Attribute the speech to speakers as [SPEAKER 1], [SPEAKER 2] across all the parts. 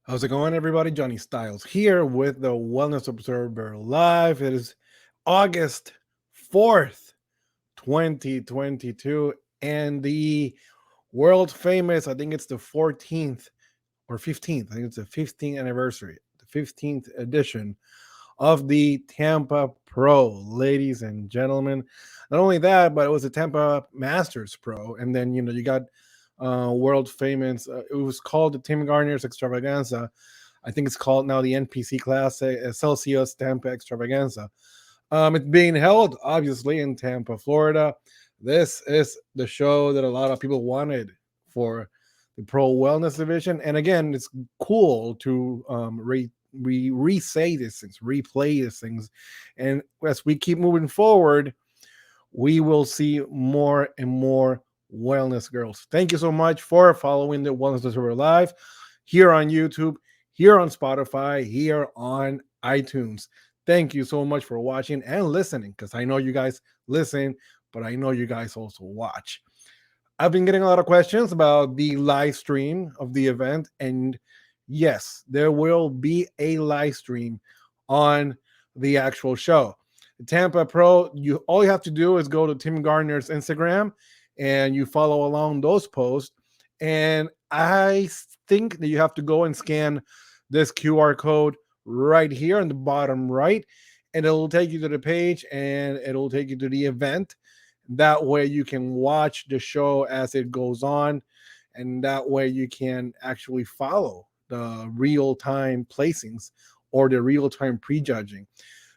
[SPEAKER 1] How's it going, everybody? Johnny Styles here with the Wellness Observer Live. It is August 4th, 2022, and the world famous, I think it's the 14th or 15th, I think it's the 15th anniversary, the 15th edition of the Tampa Pro, ladies and gentlemen. Not only that, but it was the Tampa Masters Pro, and then you got world famous. It was called the Tim Garner's Extravaganza. I think it's called now the NPC Classic Celsius Tampa Extravaganza. It's being held obviously in Tampa, Florida. This is the show that a lot of people wanted for the pro wellness division, and again, it's cool to we re-say these things, replay these things, and as we keep moving forward, we will see more and more wellness girls. Thank you so much for following the Wellness Observer Live here on YouTube, here on Spotify, here on iTunes. Thank you so much for watching and listening, because I know you guys listen, but I know you guys also watch. I've been getting a lot of questions about the live stream of the event, and yes, there will be a live stream on the actual show. Tampa Pro, you all you have to do is go to Tim Gardner's Instagram and you follow along those posts. And I think that you have to go and scan this QR code right here on the bottom right, and it'll take you to the page and it'll take you to the event. That way you can watch the show as it goes on, and that way you can actually follow the real-time placings or the real-time prejudging.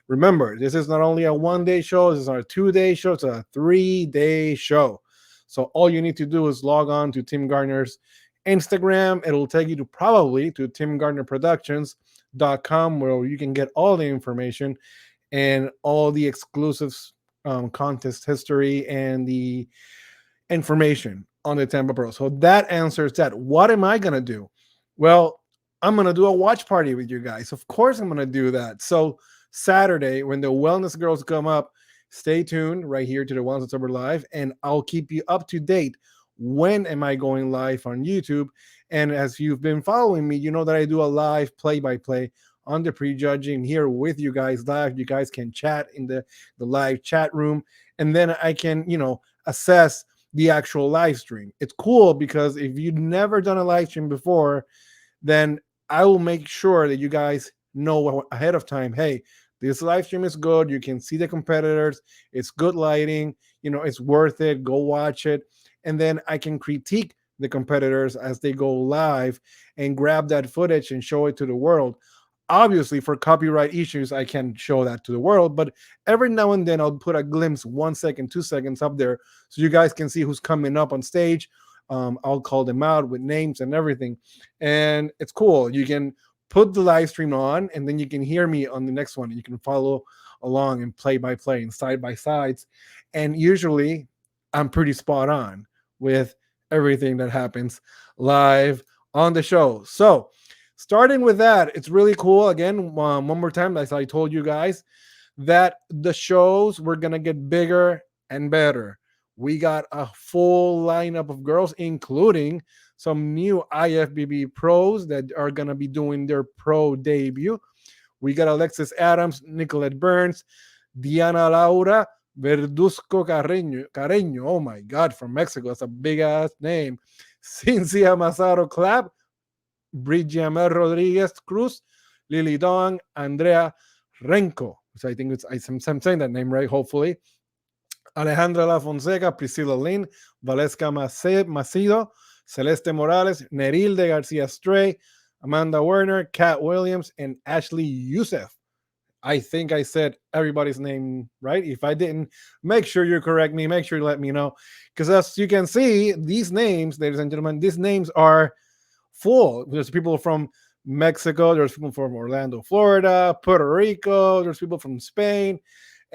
[SPEAKER 1] Remember, this is not only a 1-day show, this is not a 2-day show, it's a 3-day show. So all you need to do is log on to Tim Gardner's Instagram. It'll take you to probably to timgardnerproductions.com, where you can get all the information and all the exclusive contest history and the information on the Tampa Pro. So that answers that. What am I going to do? Well, I'm going to do a watch party with you guys. Of course, I'm going to do that. So Saturday, when the wellness girls come up, stay tuned right here to the Wellness Observer Live, and I'll keep you up to date. When am I going live on YouTube? And as you've been following me, you know that I do a live play-by-play on the prejudging here with you guys live. You guys can chat in the live chat room, and then I can, assess the actual live stream. It's cool because if you've never done a live stream before, then I will make sure that you guys know ahead of time, hey, this live stream is good. You can see the competitors. It's good lighting. It's worth it. Go watch it. And then I can critique the competitors as they go live and grab that footage and show it to the world. Obviously, for copyright issues, I can't show that to the world, but every now and then I'll put a glimpse, 1 second, 2 seconds up there so you guys can see who's coming up on stage. I'll call them out with names and everything. And it's cool. You can put the live stream on, and then you can hear me on the next one. You can follow along and play by play and side by sides. And usually I'm pretty spot on with everything that happens live on the show. So starting with that, it's really cool. Again, one more time, as I told you guys, that the shows were going to get bigger and better. We got a full lineup of girls, including some new Ifbb pros that are going to be doing their pro debut. We got Alexis Adams, Nicolette Burns, Diana Laura, Verdusco Carreño. Oh my God, from Mexico. That's a big ass name. Cynthia Mazaro Clapp, Brigiamer Rodriguez Cruz, Lily Dong, Andrea Renko. So I think I'm saying that name right, hopefully. Alejandra Fonseca, Priscilla Lynn, Valesca Macedo, Celeste Morales, Nerili Garcia Stray, Amanda Werner, Kat Williams, and Ashley Youssef. I think I said everybody's name right. If I didn't, make sure you correct me. Make sure you let me know. Because as you can see, these names, ladies and gentlemen, these names are full. There's people from Mexico. There's people from Orlando, Florida, Puerto Rico. There's people from Spain.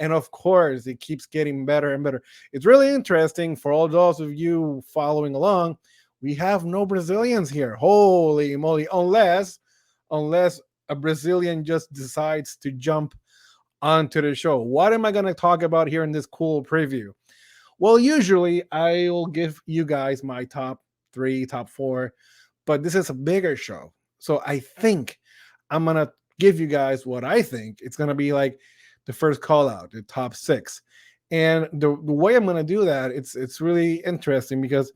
[SPEAKER 1] And of course, it keeps getting better and better. It's really interesting for all those of you following along. We have no Brazilians here. Holy moly. Unless a Brazilian just decides to jump onto the show. What am I going to talk about here in this cool preview? Well, usually I'll give you guys my top 3, top 4, but this is a bigger show. So I think I'm gonna give you guys what I think it's gonna be like the first call out, the top six. And the way I'm gonna do that, it's really interesting because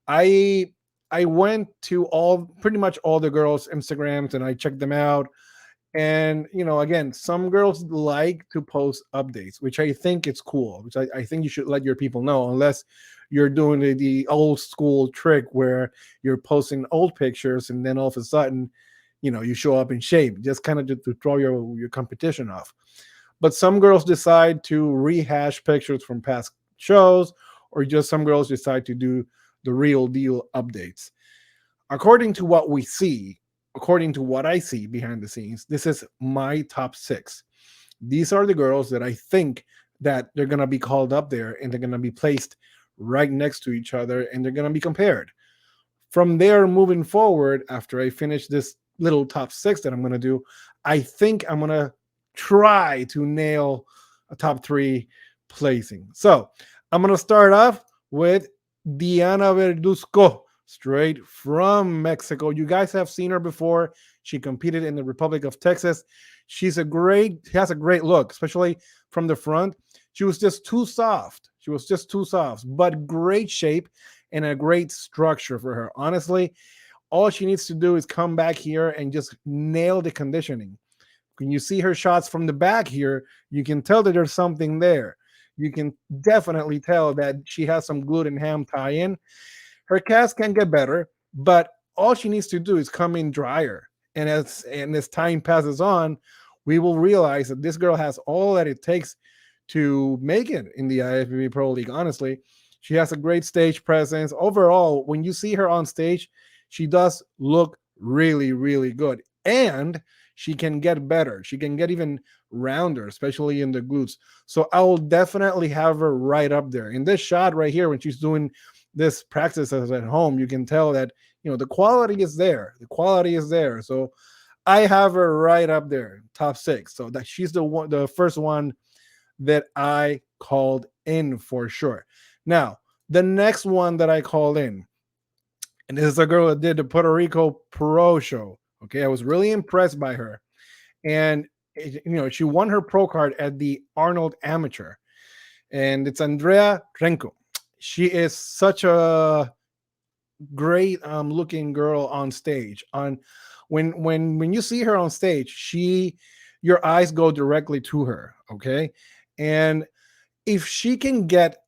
[SPEAKER 1] I I went to all pretty much all the girls' Instagrams and I checked them out. And again, some girls like to post updates, which I think it's cool, which I think you should let your people know, unless you're doing the old school trick where you're posting old pictures and then all of a sudden, you show up in shape, just kind of to throw your competition off. But some girls decide to rehash pictures from past shows, or just some girls decide to do the real deal updates. According to what we see, according to what I see behind the scenes, this is my top six. These are the girls that I think that they're going to be called up there and they're going to be placed right next to each other and they're going to be compared. From there, moving forward, after I finish this little top six that I'm going to do, I think I'm going to try to nail a top three placing. So I'm going to start off with Diana Verdusco, straight from Mexico. You guys have seen her before. She competed in the Republic of Texas. She has a great look, especially from the front. She was just too soft. But great shape and a great structure for her. Honestly, all she needs to do is come back here and just nail the conditioning. When you see her shots from the back here, you can tell that there's something there. You can definitely tell that she has some glute and ham tie-in. Her cast can get better, but all she needs to do is come in drier. And as time passes on, we will realize that this girl has all that it takes to make it in the Ifbb Pro League. Honestly, she has a great stage presence. Overall, when you see her on stage, she does look really, really good. And she can get better. She can get even rounder, especially in the glutes. So I will definitely have her right up there. In this shot right here, when she's doing this practice at home, you can tell that the quality is there. The quality is there. So I have her right up there, top six. So that she's the first one that I called in for sure. Now, the next one that I called in, and this is a girl that did the Puerto Rico Pro Show. Okay, I was really impressed by her, and she won her pro card at the Arnold Amateur, and it's Andrea Renko. She is such a great looking girl on stage. When you see her on stage, your eyes go directly to her. Okay, and if she can get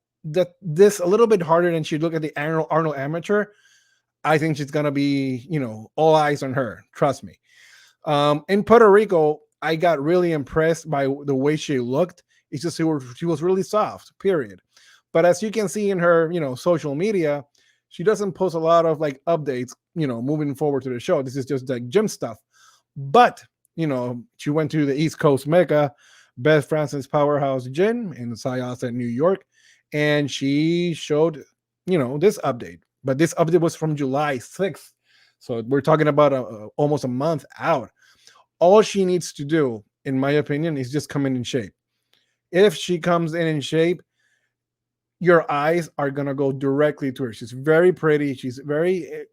[SPEAKER 1] this a little bit harder than she look at the Arnold Amateur, I think she's gonna be all eyes on her. Trust me. In Puerto Rico, I got really impressed by the way she looked. It's just she was really soft. Period. But as you can see in her social media, she doesn't post a lot of like updates moving forward to the show. This is just like gym stuff. But she went to the East Coast Mecca, Beth Francis Powerhouse Gym in Syosset, New York, and she showed this update. But this update was from July 6th. So we're talking about almost a month out. All she needs to do, in my opinion, is just come in shape. If she comes in shape, your eyes are going to go directly to her. She's very pretty. She's very,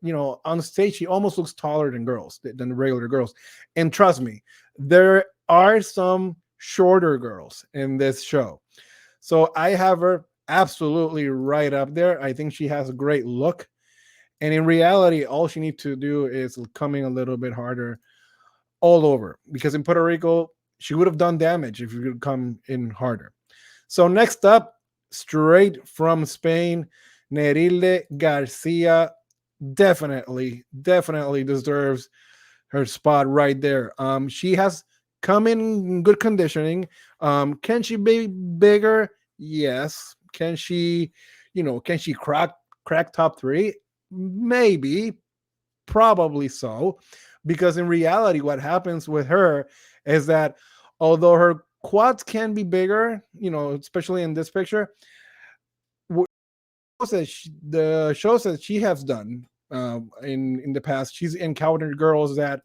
[SPEAKER 1] on stage, she almost looks taller than the regular girls. And trust me, there are some shorter girls in this show. So I have her absolutely right up there. I think she has a great look. And in reality, all she needs to do is come in a little bit harder all over. Because in Puerto Rico, she would have done damage if you could come in harder. So next up, straight from Spain, Nerili Garcia definitely deserves her spot right there. She has come in good conditioning. Can she be bigger? Yes. Can she crack top three? Maybe, probably so, because in reality, what happens with her is that although her quads can be bigger, especially in this picture, the shows that she has done in the past, she's encountered girls that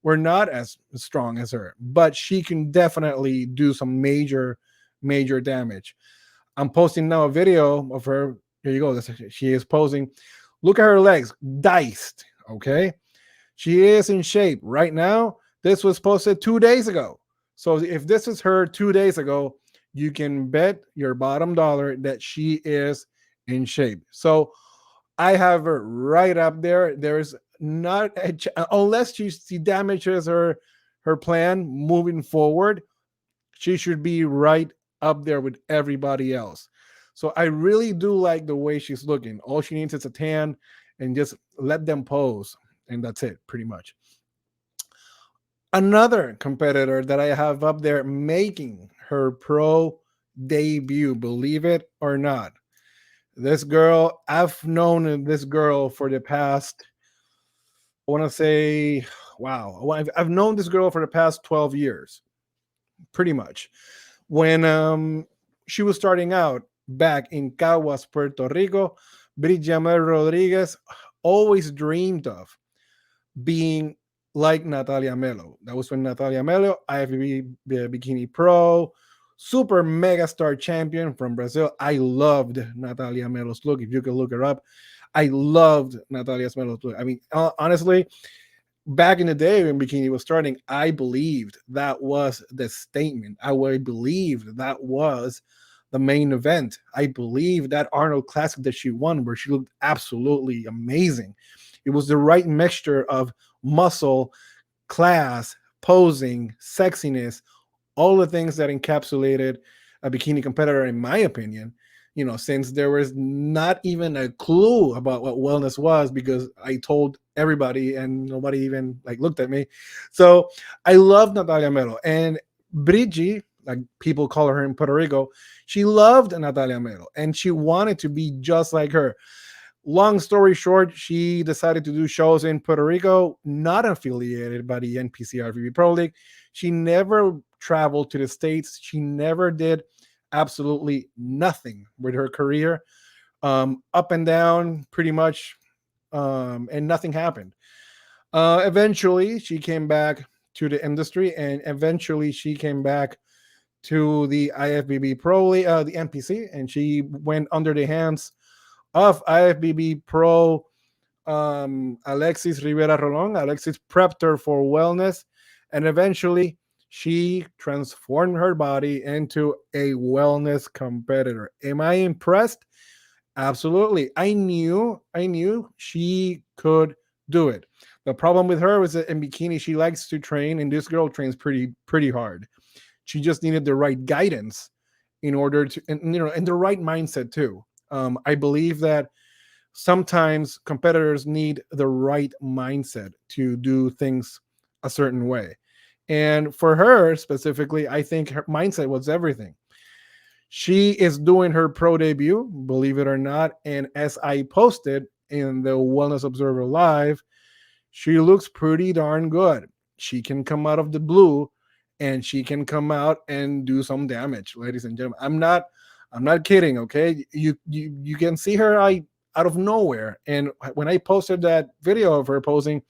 [SPEAKER 1] were not as strong as her, but she can definitely do some major damage. I'm posting now a video of her. Here you go. She is posing. Look at her legs, diced. Okay, She is in shape right now. This was posted 2 days ago. So if this is her 2 days ago, you can bet your bottom dollar that she is in shape. So I have her right up there. There's not unless she damages her plan moving forward, she should be right up there with everybody else. So I really do like the way she's looking. All she needs is a tan and just let them pose. And that's it, pretty much. Another competitor that I have up there making her pro debut, believe it or not. This girl, I've known this girl for the past, I want to say, wow, I've known this girl for the past 12 years, pretty much. When she was starting out back in Caguas, Puerto Rico, Brigiamer Rodriguez always dreamed of being like Natalia Melo. That was when Natalia Melo, IFBB Bikini Pro, super mega star champion from Brazil. I loved Natalia Melo's look. If you could look her up, I loved Natalia Melo's look. I mean, honestly, back in the day when bikini was starting, I believed that was the statement. I believed that was the main event. I believe that Arnold Classic that she won, where she looked absolutely amazing. It was the right mixture of muscle, class, posing, sexiness, all the things that encapsulated a bikini competitor, in my opinion. Since there was not even a clue about what wellness was, because I told everybody and nobody even like looked at me. So I love Natalia Melo, and Brigi, like people call her in Puerto Rico, she loved Natalia Melo and she wanted to be just like her. Long story short, she decided to do shows in Puerto Rico, not affiliated by the NPC Pro League. She never traveled to the States. She never did absolutely nothing with her career, up and down pretty much, and nothing happened. Eventually, she came back to the industry, and eventually she came back to the IFBB Pro League, the NPC, and she went under the hands of IFBB Pro Alexis Rivera Rolon. Alexis prepped her for wellness, and eventually she transformed her body into a wellness competitor. Am I impressed? Absolutely. I knew she could do it. The problem with her was that in bikini she likes to train, and this girl trains pretty hard. She just needed the right guidance in order to, and the right mindset too. I believe that sometimes competitors need the right mindset to do things a certain way. And for her specifically, I think her mindset was everything. She is doing her pro debut, believe it or not. And as I posted in the Wellness Observer Live, she looks pretty darn good. She can come out of the blue and she can come out and do some damage, ladies and gentlemen. I'm not kidding, okay? You can see her out of nowhere. And when I posted that video of her posing,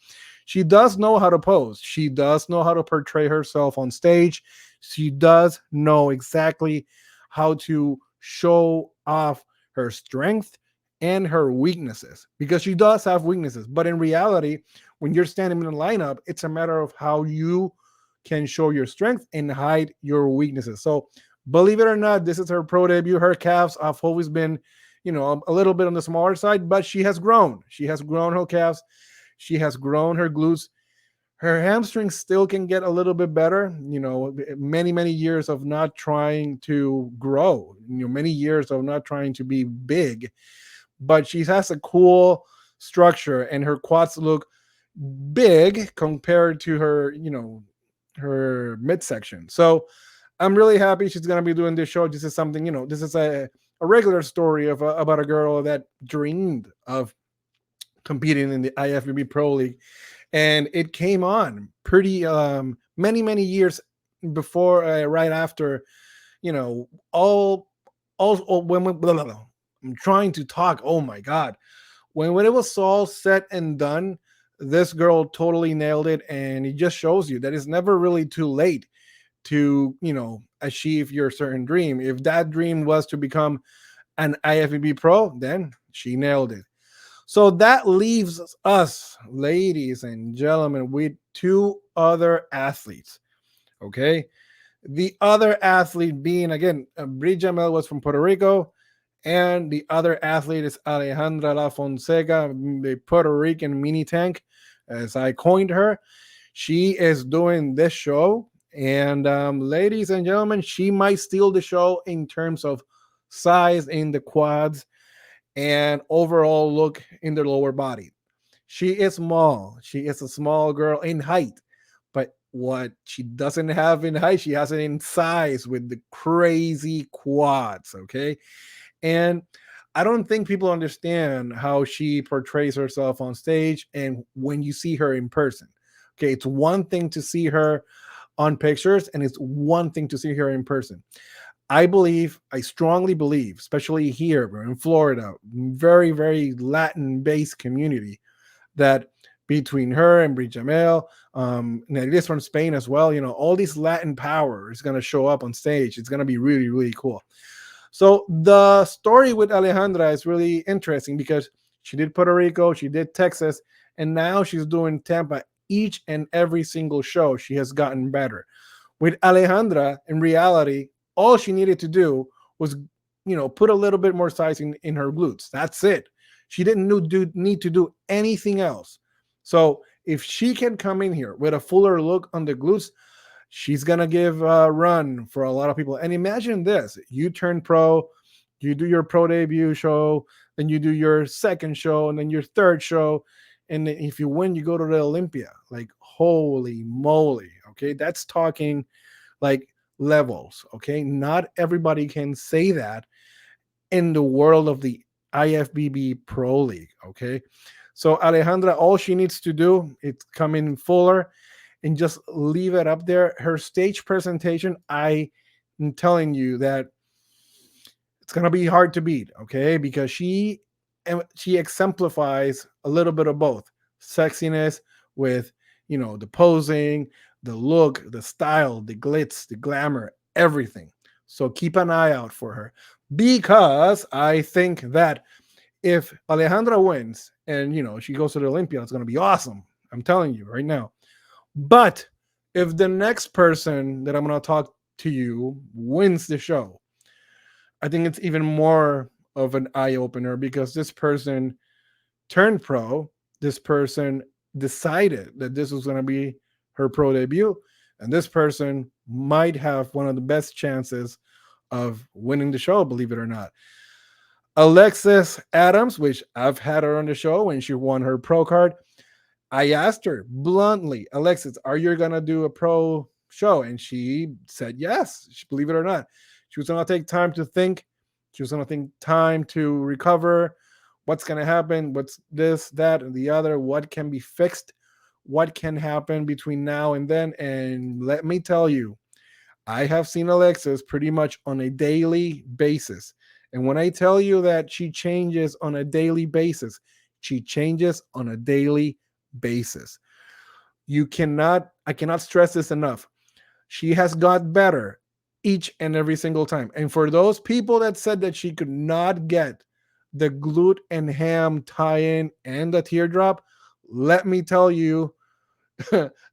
[SPEAKER 1] she does know how to pose. She does know how to portray herself on stage. She does know exactly how to show off her strength and her weaknesses, because she does have weaknesses. But in reality, when you're standing in the lineup, it's a matter of how you can show your strength and hide your weaknesses. So believe it or not, this is her pro debut. Her calves have always been, a little bit on the smaller side, but she has grown. She has grown her calves. She has grown her glutes. Her hamstrings still can get a little bit better. Many years of not trying to grow, many years of not trying to be big, but she has a cool structure and her quads look big compared to her midsection. So I'm really happy she's going to be doing this show. This is something, this is a regular story of about a girl that dreamed of competing in the IFBB Pro League, and it came on pretty many years before, right after, all when blah, blah, blah. I'm trying to talk. Oh my god, when it was all said and done, this girl totally nailed it, and it just shows you that it's never really too late to achieve your certain dream. If that dream was to become an IFBB pro, then she nailed it. So that leaves us, ladies and gentlemen, with two other athletes. Okay. The other athlete being, again, Brigiamer was from Puerto Rico, and the other athlete is Alejandra Fonseca, the Puerto Rican mini tank, as I coined her. She is doing this show, and ladies and gentlemen, she might steal the show in terms of size in the quads and overall look in the lower body. She is small. She is a small girl in height. But what she doesn't have in height, she has it in size with the crazy quads. Okay. And I don't think people understand how she portrays herself on stage and when you see her in person. Okay. It's one thing to see her on pictures, and it's one thing to see her in person. I strongly believe, especially here in Florida, very, very Latin based community, that between her and Brigiamer, Nerili from Spain as well, all these Latin power is going to show up on stage. It's going to be really, really cool. So the story with Alejandra is really interesting because she did Puerto Rico, she did Texas, and now she's doing Tampa. Each and every single show, she has gotten better. With Alejandra, in reality, all she needed to do was, put a little bit more size in her glutes. That's it. She didn't need to do anything else. So if she can come in here with a fuller look on the glutes, she's gonna give a run for a lot of people. And imagine this: you turn pro, you do your pro debut show, then you do your second show, and then your third show, and then if you win, you go to the Olympia. Like, holy moly! Okay, that's talking like levels. Okay, not everybody can say that in the world of the IFBB Pro League. Okay, so Alejandra, all she needs to do is come in fuller and just leave it up there. Her stage presentation, I am telling you that it's gonna be hard to beat. Okay, because she exemplifies a little bit of both sexiness with the posing, the look, the style, the glitz, the glamour, everything. So keep an eye out for her, because I think that if Alejandra wins and she goes to the Olympia, it's going to be awesome. I'm telling you right now. But if the next person that I'm going to talk to you wins the show, I think it's even more of an eye opener, because this person turned pro. This person decided that this was going to be her pro debut, and this person might have one of the best chances of winning the show, believe it or not. Alexis Adams, which I've had her on the show when she won her pro card, I asked her bluntly, Alexis, are you going to do a pro show? And she said yes, believe it or not. She was going to take time to think. She was going to take time to recover. What's going to happen? What's this, that, and the other? What can be fixed? What can happen between now and then? And let me tell you, I have seen Alexis pretty much on a daily basis. And when I tell you that she changes on a daily basis, she changes on a daily basis. I cannot stress this enough. She has got better each and every single time. And for those people that said that she could not get the glute and ham tie-in and the teardrop, let me tell you,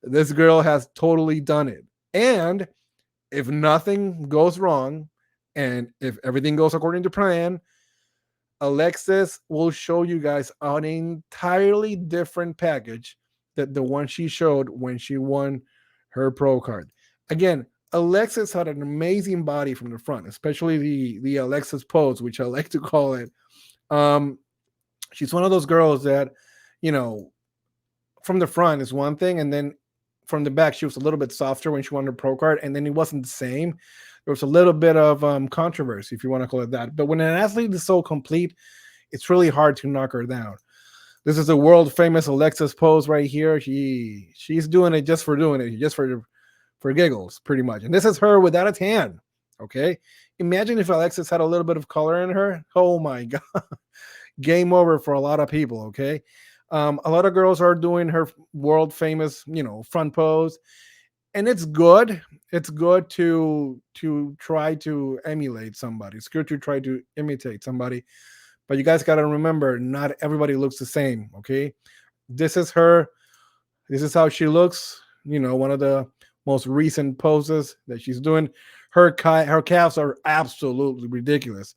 [SPEAKER 1] this girl has totally done it. And if nothing goes wrong, and if everything goes according to plan, Alexis will show you guys an entirely different package that the one she showed when she won her pro card. Again, Alexis had an amazing body from the front, especially the Alexis pose, which I like to call it. Um, she's one of those girls that, you know, from the front is one thing, and then from the back she was a little bit softer when she won her pro card, and then it wasn't the same. There was a little bit of controversy, if you want to call it that. But when an athlete is so complete, it's really hard to knock her down. This is a world famous Alexis pose right here. She's doing it just for doing it, just for giggles, pretty much. And this is her without a tan. Okay, imagine if Alexis had a little bit of color in her. Oh my god, game over for a lot of people. Okay, a lot of girls are doing her world famous, front pose, and it's good. It's good to try to emulate somebody. It's good to try to imitate somebody, But you guys got to remember, not everybody looks the same. Okay, this is her. This is how she looks. One of the most recent poses that she's doing. Her calves are absolutely ridiculous.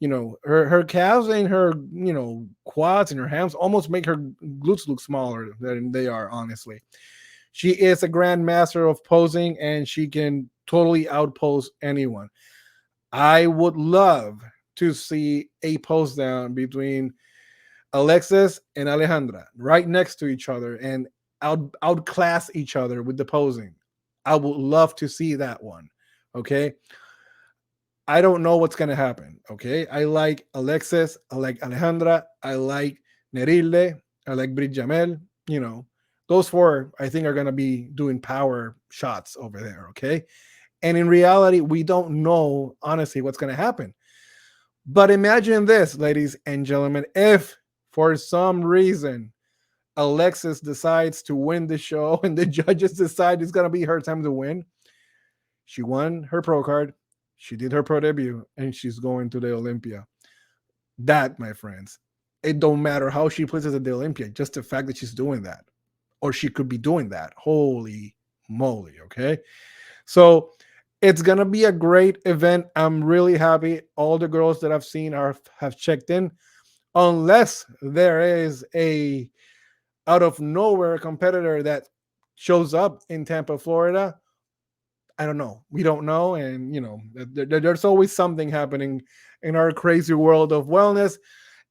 [SPEAKER 1] Her calves and her quads and her hams almost make her glutes look smaller than they are. Honestly, she is a grandmaster of posing, and she can totally outpose anyone. I would love to see a pose down between Alexis and Alejandra right next to each other and outclass each other with the posing. I would love to see that one. Okay. I don't know what's gonna happen. Okay. I like Alexis, I like Alejandra, I like Nerili, I like Brigiamer. Those four I think are gonna be doing power shots over there. Okay. And in reality, we don't know honestly what's gonna happen. But imagine this, ladies and gentlemen, if for some reason Alexis decides to win the show and the judges decide it's going to be her time to win, she won her pro card, she did her pro debut, and she's going to the Olympia. That, my friends, it don't matter how she places at the Olympia, just the fact that she's doing that, or she could be doing that. Holy moly, okay? So it's gonna be a great event. I'm really happy. All the girls that I've seen have checked in, unless there is a out of nowhere competitor that shows up in Tampa, Florida. I don't know. We don't know, and there's always something happening in our crazy world of wellness.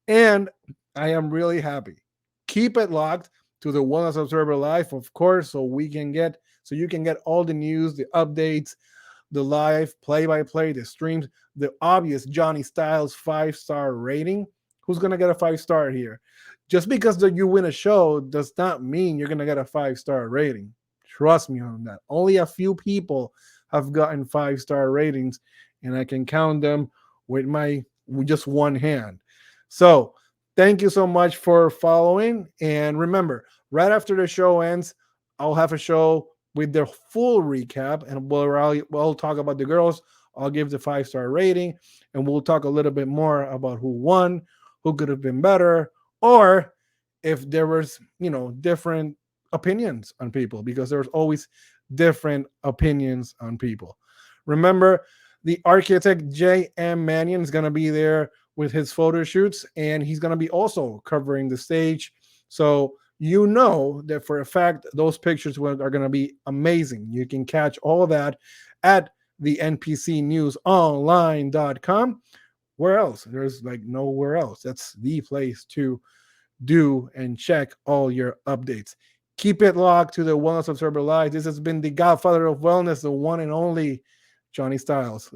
[SPEAKER 1] And I am really happy. Keep it locked to the Wellness Observer Live, of course, so you can get all the news, the updates, the live play-by-play, the streams, the obvious Johnny Styles 5-star rating. Who's gonna get a 5-star here? Just because you win a show does not mean you're gonna get a 5-star rating. Trust me on that. Only a few people have gotten 5-star ratings, and I can count them with just one hand. So thank you so much for following. And remember, right after the show ends, I'll have a show with the full recap, and we'll talk about the girls. I'll give the 5-star rating, and we'll talk a little bit more about who won, who could have been better, or if there was, different opinions on people, because there's always different opinions on people. Remember, the architect J.M. Mannion is going to be there with his photo shoots, and he's going to be also covering the stage. So that for a fact those pictures are going to be amazing. You can catch all of that at the npcnewsonline.com. Where else? There's like nowhere else. That's the place to do and check all your updates. Keep it locked to the Wellness Observer Live. This has been the Godfather of Wellness, the one and only Johnny Styles.